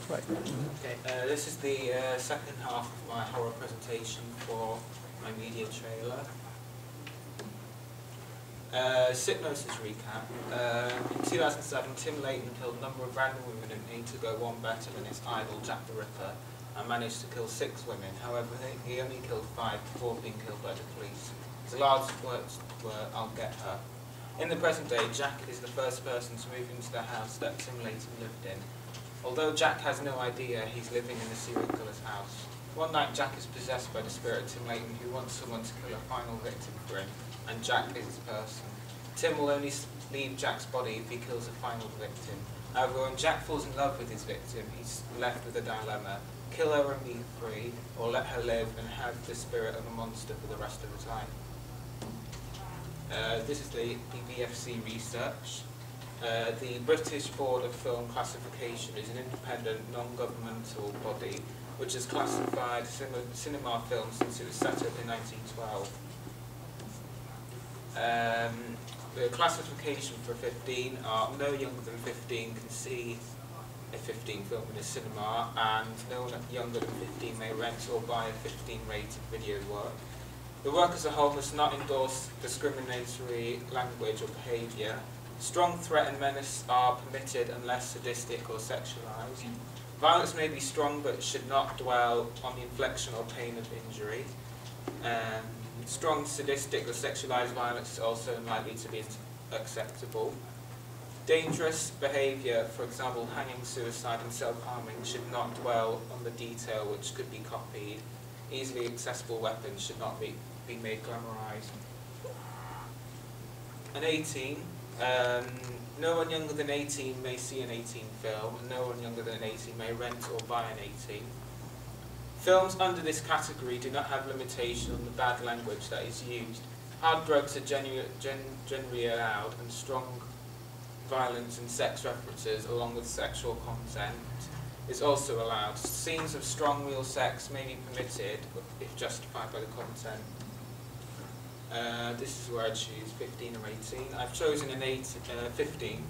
Right. Okay, this is the second half of my horror presentation for my media trailer. Hypnosis recap. In 2007, Tim Layton killed a number of random women and aimed to go one better than his idol, Jack the Ripper, and managed to kill 6 women. However, he only killed 5 before being killed by the police. His last words were, "I'll get her." In the present day, Jack is the first person to move into the house that Tim Layton lived in. Although Jack has no idea he's living in the serial killer's house. One night, Jack is possessed by the spirit of Tim Layton, who wants someone to kill a final victim for him, and Jack is his person. Tim will only leave Jack's body if he kills a final victim. However, when Jack falls in love with his victim, he's left with a dilemma: kill her and be free, or let her live and have the spirit of a monster for the rest of the time. This is the BFC research. The British Board of Film Classification is an independent, non-governmental body which has classified cinema films since it was set up in 1912. The classification for 15 are no younger than 15 can see a 15 film in a cinema, and no one younger than 15 may rent or buy a 15 rated video work. The work as a whole must not endorse discriminatory language or behaviour. Strong threat and menace are permitted unless sadistic or sexualized. Violence may be strong but should not dwell on the infliction or pain of injury. Strong sadistic or sexualized violence is also unlikely to be acceptable. Dangerous behaviour, for example hanging, suicide and self-harming, should not dwell on the detail which could be copied. Easily accessible weapons should not be made glamorized. An 18. No one younger than 18 may see an 18 film, and no one younger than 18 may rent or buy an 18. Films under this category do not have limitation on the bad language that is used. Hard drugs are generally allowed, and strong violence and sex references, along with sexual content, is also allowed. Scenes of strong real sex may be permitted if justified by the content. This is where I choose 15 or 18. I've chosen an 15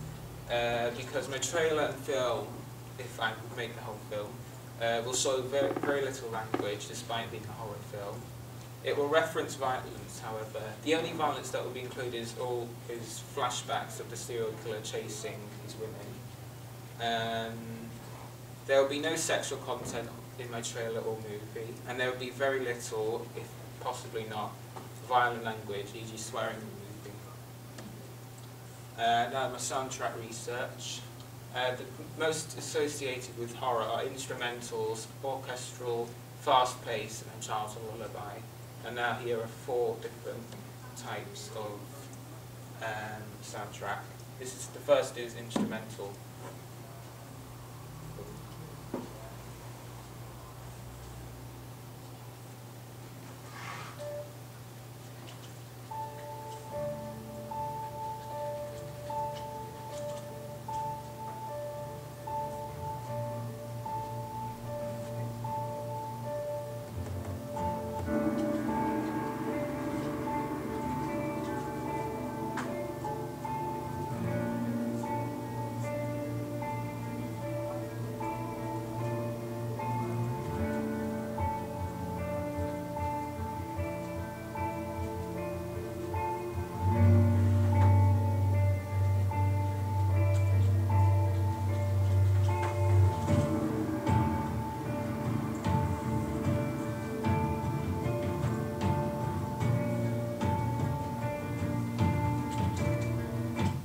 because my trailer and film, if I make the whole film, will show very little language despite being a horror film. It will reference violence, however. The only violence that will be included is flashbacks of the serial killer chasing these women. There will be no sexual content in my trailer or movie, and there will be very little, if possibly not, violent language, e.g. swearing in the movie. Now my soundtrack research. The most associated with horror are instrumentals, orchestral, fast-paced, and Child's Lullaby. And now here are 4 different types of soundtrack. The first is instrumental.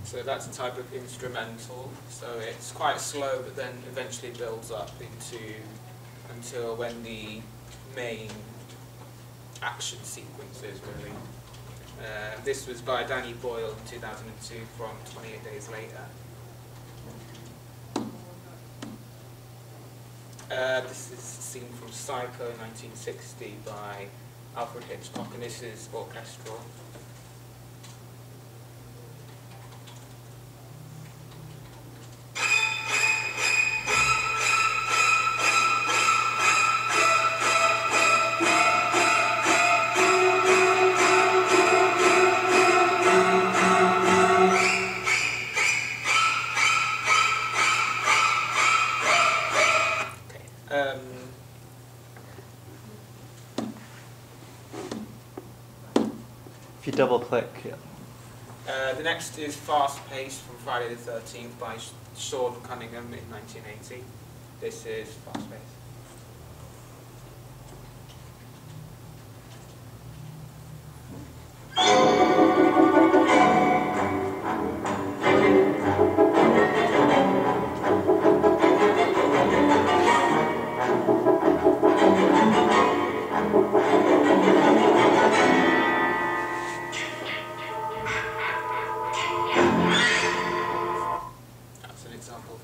So that's a type of instrumental. So it's quite slow, but then eventually builds up until when the main action sequence is really. This was by Danny Boyle in 2002 from 28 Days Later. This is a scene from Psycho 1960 by Alfred Hitchcock, and this is orchestral. If you double click, yeah. The next is Fast Pace from Friday the 13th by Sean Cunningham in 1980. This is Fast Pace.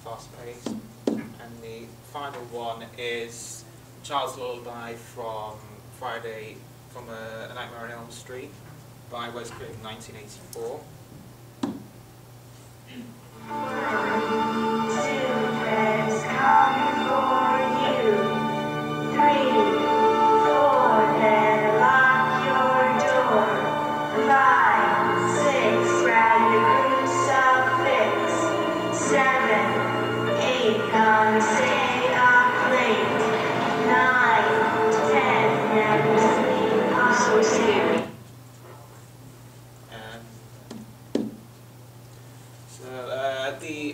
Fast Pace. And the final one is Child's Lullaby from A Nightmare on Elm Street by Wes Craven, 1984.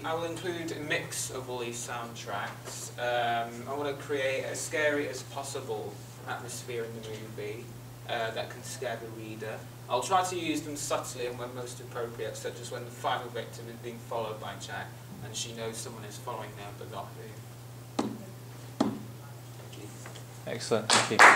I will include a mix of all these soundtracks. I want to create as scary as possible atmosphere in the movie that can scare the reader. I'll try to use them subtly and when most appropriate, such as when the final victim is being followed by Jack and she knows someone is following them but not who. Thank you. Excellent, thank you.